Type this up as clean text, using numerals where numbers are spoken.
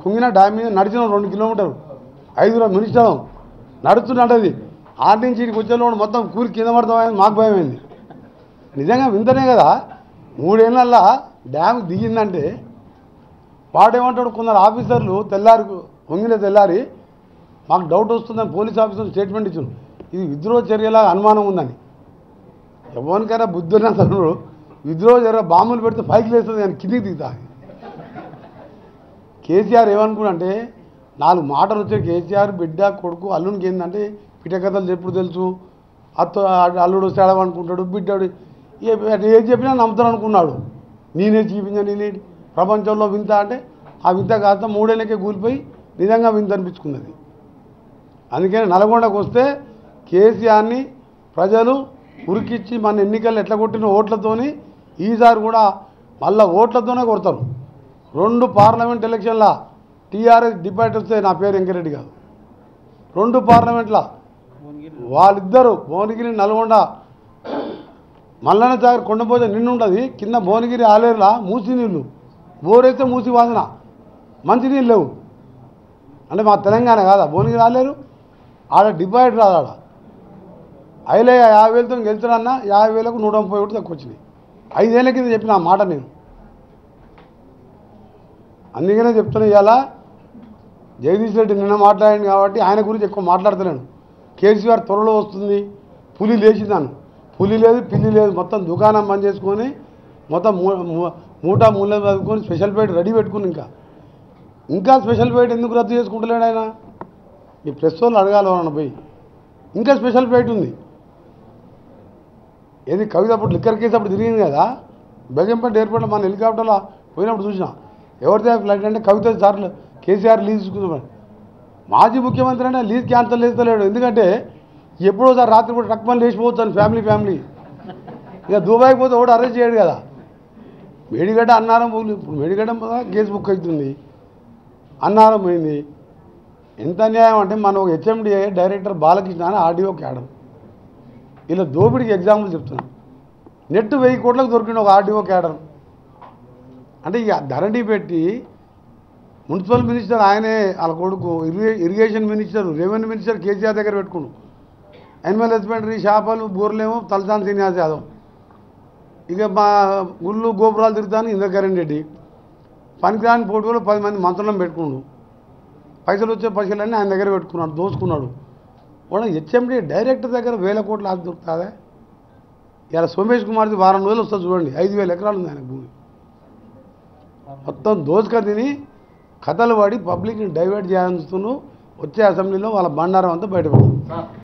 కుంగిన dam మీద నడిచిన 2 కిలోమీటర్లు 5 మినిస్టర్ నడుస్తున్నది ఆడి నుంచి ఇక్కడికి వచ్చేవాడు మొత్తం కూరి కింద పడతామని మాకు భయమైంది. నిజంగా వింతనే కదా, 3 ఏళ్ళల్లో డ్యామ్ దిగిందంటే వాడేమంటాడు, కొందరు ఆఫీసర్లు వంగిన తెల్లారి మాకు డౌట్ వస్తుందని పోలీస్ ఆఫీసర్లు స్టేట్మెంట్ ఇచ్చారు, ఇది విద్రోహ చర్యలా అనుమానం ఉందని. ఎవరికైనా బుద్ధి ఉన్న అసలు విద్రోహ చర్య బాంబులు పెడితే పైకి లేస్తుంది కానీ కిందికి దిగుతా. కేసీఆర్ ఏమనుకున్నాడంటే 4 మాటలు వచ్చాయి. కేసీఆర్ బిడ్డ కొడుకు అల్లునికి ఏంటంటే పిటకథలు చెప్పుడు తెలుసు, అల్లుడు వస్తాడు అనుకుంటాడు, బిడ్డాడు ఏది చెప్పినా నమ్ముతాడు అనుకున్నాడు. నేనే చూపించాను నేను ప్రపంచంలో వింత అంటే ఆ వింత కాస్త 3 ఏళ్ళకే కూలిపోయి నిజంగా వింత అనిపించుకున్నది. అందుకని నల్గొండకు వస్తే కేసీఆర్ని ప్రజలు ఉరికిచ్చి మన ఎన్నికలు ఎట్లా కొట్టిన ఓట్లతోని ఈసారి కూడా మళ్ళీ ఓట్లతోనే కొడతారు. 2 పార్లమెంట్ ఎలక్షన్ల టీఆర్ఎస్ డిబేట్ వస్తే నా పేరు వెంకరెడ్డి కాదు. 2 పార్లమెంట్ల వాళ్ళిద్దరూ భువనగిరి నల్గొండ మల్లన్న సాగర్ కొండపోతే నిండుంటుంది, కింద భువనగిరి ఆలేరులా మూసి నీళ్ళు, బోరైతే మూసి వాసన, మంచినీళ్ళు లేవు. అంటే మా తెలంగాణ కాదా భువనగిరి ఆలేరు, ఆడ డిబేట్ రాదు. ఆడ 50,000తో గెలుచుడన్నా 50,000కు 130 ఓట్లు తక్కువ వచ్చినాయి. 5 ఏళ్ళ కింద చెప్పిన ఆ మాట నేను. అందుకనే చెప్తున్నా, ఇవాళ జగదీష్ రెడ్డి నిన్న మాట్లాడింది కాబట్టి ఆయన గురించి ఎక్కువ మాట్లాడతలేను. కేసీఆర్ త్వరలో వస్తుంది, పులి లేచిందాను, పులి లేదు పిల్లి లేదు, మొత్తం దుకాణం బంద్ చేసుకొని మొత్తం మూటా మూల చదువుకొని స్పెషల్ ఫ్లైట్ రెడీ పెట్టుకుని ఇంకా స్పెషల్ ఫ్లైట్ ఎందుకు రద్దు చేసుకుంటలేడు ఆయన? ఈ ప్రెస్ వాళ్ళు అడగాలి ఎవరన్నా పోయి. ఇంకా స్పెషల్ ఫ్లైట్ ఉంది. ఏది కవిత అప్పుడు లిక్కర్ కేసు అప్పుడు తిరిగింది కదా, బెగంపేట ఎయిర్పోర్ట్లో మన హెలికాప్టర్లో పోయినప్పుడు చూసినా ఎవరిదే ఫ్లైట్ అంటే కవిత సార్లు కేసీఆర్ లీజ్ తీసుకుంటున్నాడు. మాజీ ముఖ్యమంత్రి అంటే లీజ్ క్యాన్సల్ చేస్తలేడు, ఎందుకంటే ఎప్పుడోసారి రాత్రి కూడా టక్మని లేచిపోతాను ఫ్యామిలీ ఇక దుబాయ్కి పోతే ఒకటి అరెస్ట్ చేయడు కదా. మేడిగడ్డ అన్నారం పోయి, ఇప్పుడు మేడిగడ్డ కేసు బుక్ అవుతుంది, అన్నారం పోయింది. ఎంత అన్యాయం అంటే మన ఒక హెచ్ఎండిఏ డైరెక్టర్ బాలకృష్ణ అని ఆర్డీఓ క్యాడర్, ఇలా దోపిడికి ఎగ్జాంపుల్ చెప్తున్నాను. నెట్ 1000 కోట్లకు దొరికింది ఒక ఆర్డీఓ క్యాడర్. అంటే ఇక ధరణి పెట్టి మున్సిపల్ మినిస్టర్ ఆయనే, వాళ్ళ కొడుకు irrigation minister, revenue minister KCR దగ్గర పెట్టుకున్నాడు. యానిమల్ హస్బెండరీ చేపలు బోర్లేమో తలసాని శ్రీనివాస్ యాదవ్, ఇక మా గుళ్ళు గోపురాలు తిరుగుతాను ఇంద్రకరణ్ రెడ్డి, పనికిరాని పోటీలో 10 మంది మంత్రులను పెట్టుకున్నాడు. పైసలు వచ్చే పైసలన్నీ ఆయన దగ్గర పెట్టుకున్నాడు, దోసుకున్నాడు. కూడా హెచ్ఎండి డైరెక్టర్ దగ్గర 1000 కోట్లు ఆస్తి దొరుకుతుందా? ఇలా సోమేష్ కుమార్ది వారం రోజులు వస్తుంది చూడండి, 5,000 ఎకరాలు ఉంది ఆయన భూమి. మొత్తం దోసుక తిని కథలు పడి పబ్లిక్ని డైవర్ట్ చేయాల్సి వచ్చే అసెంబ్లీలో వాళ్ళ బండారం అంతా బయటపడుతుంది.